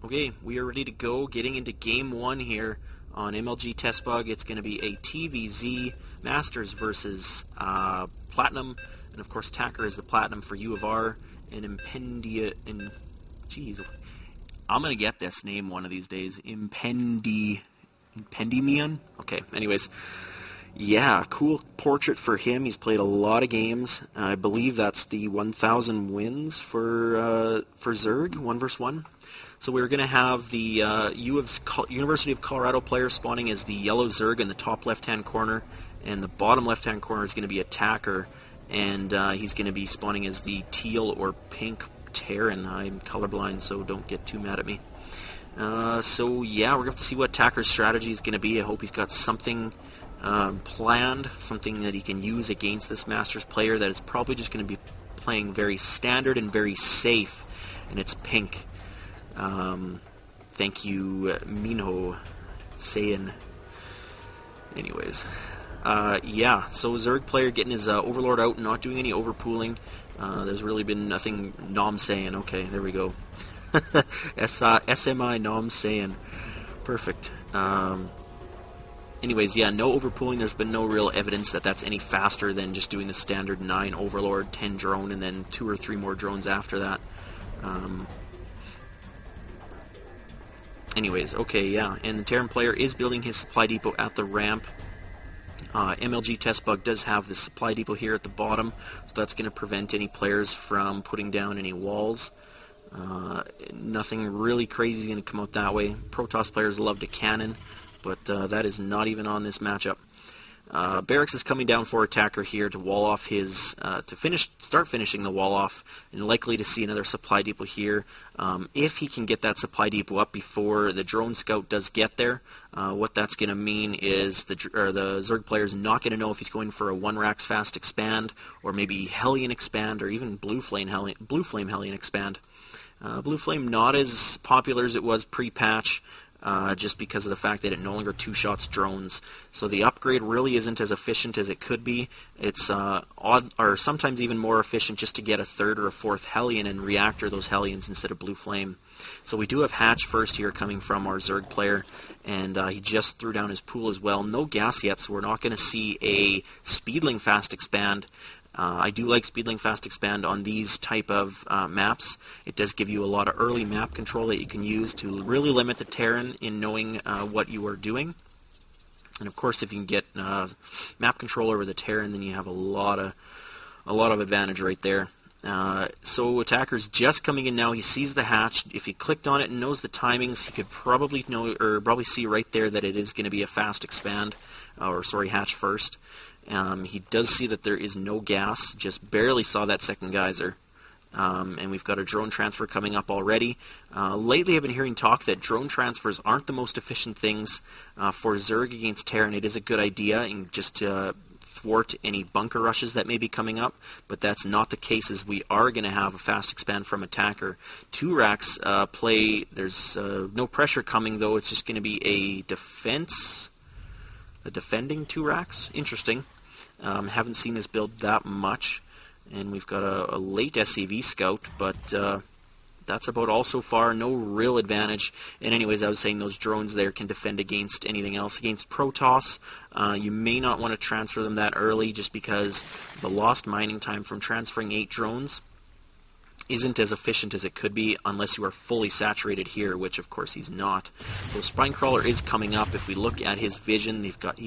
Okay, we are ready to go, getting into game one here on MLG Test Bug. It's going to be a TVZ Masters versus Platinum, and of course Attackor is the Platinum for U of R, and jeez, I'm going to get this name one of these days, iMpEndymion? Okay, anyways, yeah, cool portrait for him. He's played a lot of games. I believe that's the 1,000 wins for Zerg, 1 vs. 1. So we're going to have the University of Colorado player spawning as the yellow Zerg in the top left-hand corner, and the bottom left-hand corner is going to be Attackor, and he's going to be spawning as the teal or pink Terran. I'm colorblind, so don't get too mad at me. So yeah, we're going to have to see what Attackor's strategy is going to be. I hope he's got something planned, something that he can use against this Masters player that is probably just going to be playing very standard and very safe, and it's pink. Thank you, Minho Sayin. Anyways, yeah, so Zerg player getting his Overlord out and not doing any overpooling. There's really been nothing nom saying. Okay, there we go. SMI nom saying. Perfect. Anyways, yeah, no overpooling. There's been no real evidence that that's any faster than just doing the standard 9 Overlord, 10 drone, and then 2 or 3 more drones after that. Anyways, okay, yeah, and the Terran player is building his supply depot at the ramp. MLG Test Bug does have the supply depot here at the bottom, so that's going to prevent any players from putting down any walls. Nothing really crazy is going to come out that way. Protoss players love to cannon, but that is not even on this matchup. Barracks is coming down for Attackor here to wall off his, start finishing the wall off, and likely to see another supply depot here. If he can get that supply depot up before the drone scout does get there, what that's going to mean is the Zerg player is not going to know if he's going for a 1-Rax fast expand, or maybe Hellion expand, or even Blue Flame Hellion expand. Blue Flame not as popular as it was pre-patch. Just because of the fact that it no longer 2-shots drones. So the upgrade really isn't as efficient as it could be. It's odd, or sometimes even more efficient just to get a 3rd or a 4th Hellion and reactor those Hellions instead of Blue Flame. So we do have Hatch first here coming from our Zerg player, and he just threw down his pool as well. No gas yet, so we're not going to see a Speedling fast expand. I do like Speedling Fast Expand on these type of maps. It does give you a lot of early map control that you can use to really limit the Terran in knowing what you are doing. And of course, if you can get map control over the Terran, then you have a lot of advantage right there. So Attackor's just coming in now. He sees the hatch. If he clicked on it and knows the timings, he could probably know, or probably see right there that it is going to be a fast expand, hatch first. He does see that there is no gas, just barely saw that second geyser. And we've got a drone transfer coming up already. Lately I've been hearing talk that drone transfers aren't the most efficient things for Zerg against Terran. It is a good idea and just to thwart any bunker rushes that may be coming up, but that's not the case, as we are going to have a fast expand from Attackor. 2-Rax play, there's no pressure coming though, it's just going to be a defending 2-Rax. Interesting. Haven't seen this build that much, and we've got a late SCV scout, but that's about all so far. No real advantage. And anyways, I was saying those drones there can defend against anything else. Against Protoss, you may not want to transfer them that early, just because the lost mining time from transferring 8 drones isn't as efficient as it could be unless you are fully saturated here, which of course he's not. So Spinecrawler is coming up. If we look at his vision, they've got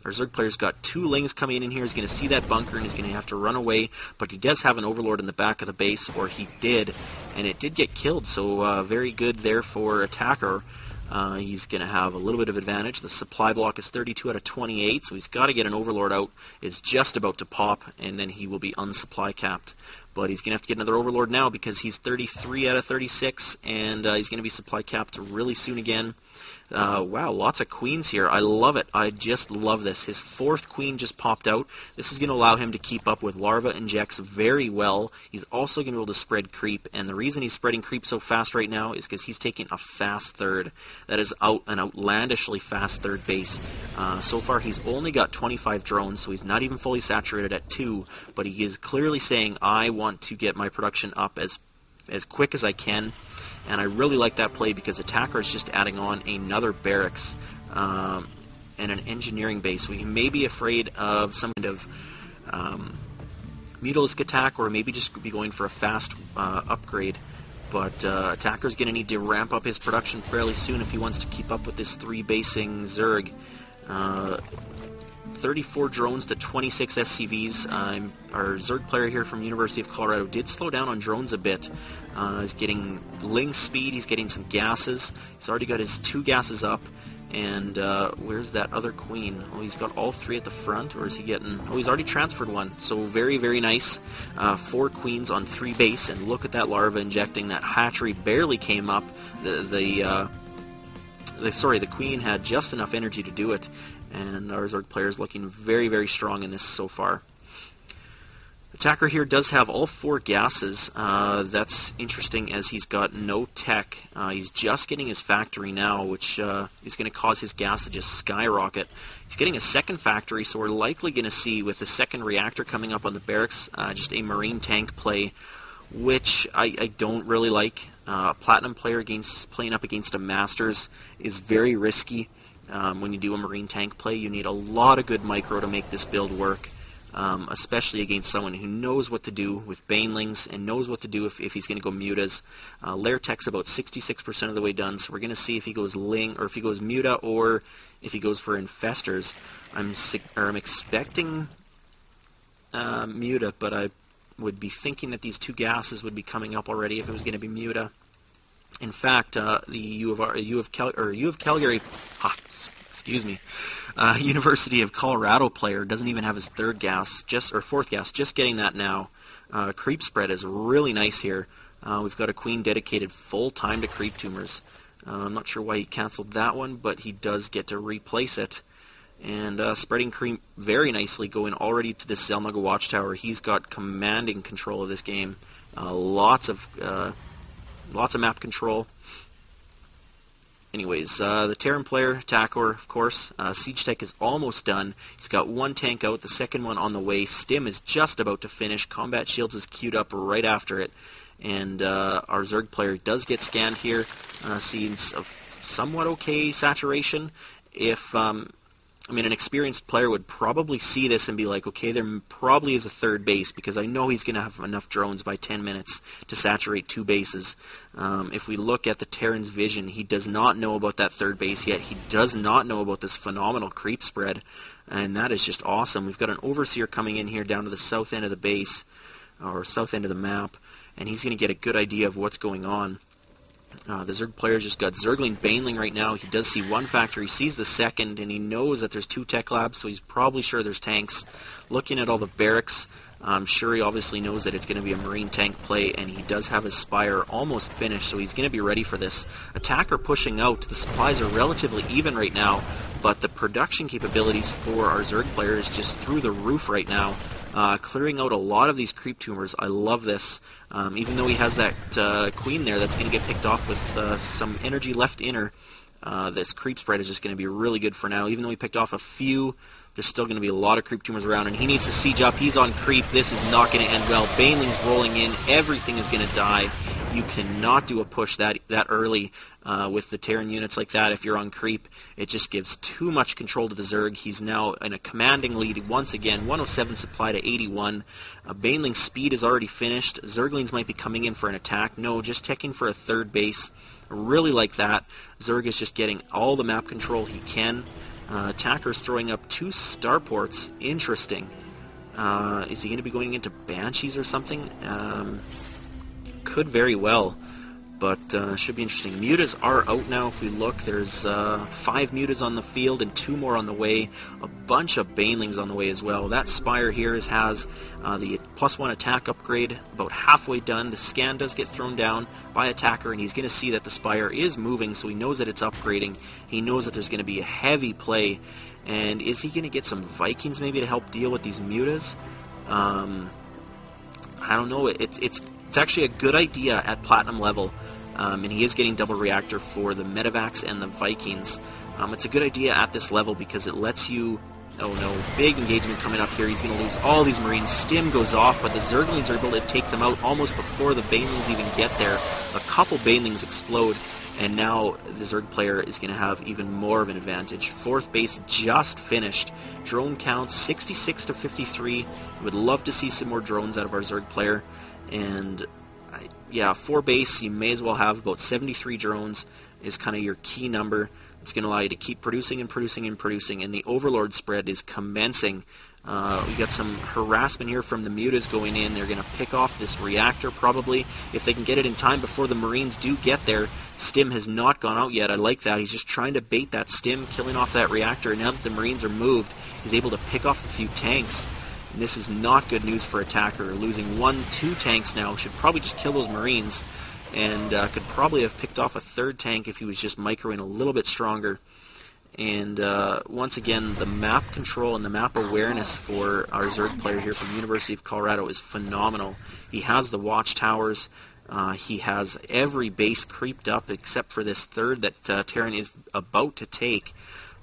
our Zerg player's got 2 Lings coming in here. He's going to see that bunker and he's going to have to run away, but he does have an Overlord in the back of the base, or he did, and it did get killed, so very good there for Attackor. He's going to have a little bit of advantage. The supply block is 32 out of 28, so he's got to get an Overlord out. It's just about to pop, and then he will be unsupply capped. But he's going to have to get another Overlord now because he's 33 out of 36, and he's going to be supply capped really soon again. Wow, lots of queens here. I love it. I just love this. His 4th queen just popped out. This is going to allow him to keep up with Larva and Jex very well. He's also going to be able to spread creep, and the reason he's spreading creep so fast right now is because he's taking a fast 3rd. That is an outlandishly fast 3rd base. So far he's only got 25 drones, so he's not even fully saturated at 2, but he is clearly saying, I want to get my production up as quick as I can. and I really like that play because Attackor is just adding on another barracks and an engineering base. We may be afraid of some kind of Mutalisk attack, or maybe just be going for a fast upgrade. But Attackor's going to need to ramp up his production fairly soon if he wants to keep up with this 3-basing Zerg. 34 drones to 26 SCVs. Our Zerg player here from University of Colorado did slow down on drones a bit. He's getting Ling speed, he's getting some gases. He's already got his 2 gases up. And where's that other queen? Oh, he's got all 3 at the front, or is he getting... Oh, he's already transferred 1. So very, very nice. 4 queens on 3 base, and look at that larva injecting. That hatchery barely came up. The queen had just enough energy to do it, and our Zerg player is looking very, very strong in this so far. Attackor here does have all 4 gases. That's interesting as he's got no tech. He's just getting his factory now, which is going to cause his gas to just skyrocket. He's getting a second factory, so we're likely going to see, with the second reactor coming up on the barracks, just a marine tank play, which I don't really like. A Platinum player playing up against a Masters is very risky. When you do a marine tank play, you need a lot of good micro to make this build work. Especially against someone who knows what to do with Banelings and knows what to do if he's going to go Mutas. Lair Tech's about 66% of the way done, so we're going to see if he goes Ling, or if he goes Muta, or if he goes for Infestors. I'm expecting Muta, but I would be thinking that these 2 gases would be coming up already if it was going to be Muta. In fact, the U of Calgary, University of Colorado player doesn't even have his 3rd gas, or 4th gas, just getting that now. Creep spread is really nice here. We've got a queen dedicated full time to creep tumors. I'm not sure why he canceled that one, but he does get to replace it. And spreading creep very nicely, going already to this Zelnaga Watchtower. He's got commanding control of this game. Lots of map control. Anyways, the Terran player, Attackor, of course. Siege Tech is almost done. He's got 1 tank out, the second one on the way. Stim is just about to finish. Combat Shields is queued up right after it. And our Zerg player does get scanned here. Seems of somewhat okay saturation. An experienced player would probably see this and be like, okay, there probably is a 3rd base, because I know he's going to have enough drones by 10 minutes to saturate 2 bases. If we look at the Terran's vision, he does not know about that 3rd base yet. He does not know about this phenomenal creep spread, and that is just awesome. We've got an Overseer coming in here down to the south end of the base, or south end of the map, and he's going to get a good idea of what's going on. The Zerg player just got Zergling Baneling right now. He does see 1 factory, sees the second, and he knows that there's 2 tech labs, so he's probably sure there's tanks. Looking at all the barracks, I'm sure he obviously knows that it's going to be a marine tank play, and he does have his Spire almost finished, so he's going to be ready for this. Attackor pushing out. The supplies are relatively even right now, but the production capabilities for our Zerg player is just through the roof right now. Clearing out a lot of these creep tumors. I love this. Even though he has that queen there that's going to get picked off with some energy left in her, this creep spread is just going to be really good for now. Even though he picked off a few, there's still going to be a lot of creep tumors around, and he needs to siege up. He's on creep. This is not going to end well. Baneling's rolling in. Everything is going to die. You cannot do a push that early with the Terran units like that if you're on creep. It just gives too much control to the Zerg. He's now in a commanding lead once again. 107 supply to 81. Baneling's speed is already finished. Zerglings might be coming in for an attack. No, just checking for a 3rd base. I really like that. Zerg is just getting all the map control he can. Attackor's throwing up 2 starports. Interesting. Is he going to be going into Banshees or something? Could very well, but should be interesting. Mutas are out now. If we look, there's 5 Mutas on the field and 2 more on the way. A bunch of Banelings on the way as well. That Spire here has the +1 attack upgrade about halfway done. The scan does get thrown down by Attackor, and he's going to see that the Spire is moving, so he knows that it's upgrading. He knows that there's going to be a heavy play. And is he going to get some Vikings maybe to help deal with these Mutas? I don't know. It's actually a good idea at Platinum level, and he is getting double reactor for the Medivacs and the Vikings. It's a good idea at this level because it lets you Oh no, big engagement coming up here. He's going to lose all these Marines. Stim goes off, but the Zerglings are able to take them out almost before the Banelings even get there. A couple Banelings explode, and now the Zerg player is going to have even more of an advantage. Fourth base just finished. Drone count 66 to 53. I would love to see some more drones out of our Zerg player. And yeah, 4 base, you may as well have about 73 drones is kind of your key number. It's going to allow you to keep producing and producing and producing, and the Overlord spread is commencing. We got some harassment here from the Mutas going in. They're going to pick off this reactor probably, if they can get it in time before the Marines do get there. Stim has not gone out yet. I like that. He's just trying to bait that Stim, killing off that reactor, and now that the Marines are moved, he's able to pick off a few tanks. And this is not good news for Attackor. Losing 1-2 tanks now. Should probably just kill those Marines. And could probably have picked off a third tank if he was just microing a little bit stronger. And once again, the map control and the map awareness for our Zerg player here from the University of Colorado is phenomenal. He has the watchtowers. He has every base creeped up except for this third that Terran is about to take.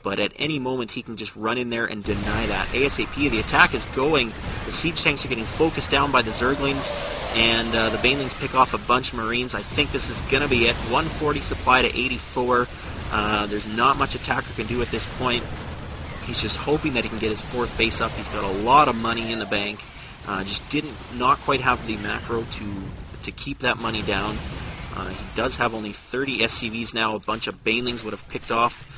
But at any moment, he can just run in there and deny that. ASAP, the attack is going. The siege tanks are getting focused down by the Zerglings, and the Banelings pick off a bunch of Marines. I think this is going to be it. 140 supply to 84. There's not much Attackor can do at this point. He's just hoping that he can get his 4th base up. He's got a lot of money in the bank. Just not quite have the macro to keep that money down. He does have only 30 SCVs now. A bunch of Banelings would have picked off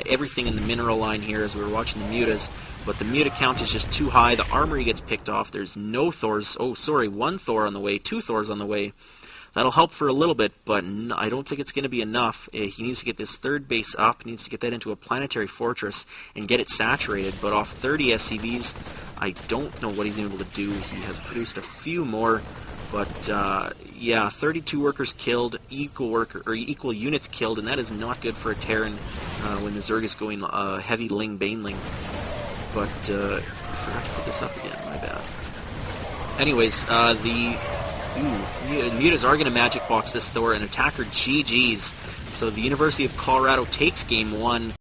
everything in the mineral line here as we were watching the Mutas, but the Muta count is just too high. The armory gets picked off. There's no Thors. Oh, sorry, 1 Thor on the way, 2 Thors on the way. That'll help for a little bit, but I don't think it's going to be enough. He needs to get this 3rd base up. He needs to get that into a planetary fortress and get it saturated, but off 30 SCVs, I don't know what he's able to do. He has produced a few more. But yeah, 32 workers killed, equal units killed, and that is not good for a Terran when the Zerg is going heavy Ling Baneling. But I forgot to put this up again. My bad. Anyways, the Mutas are going to magic box this Thor, and Attackor GG's. So the University of Colorado takes game 1.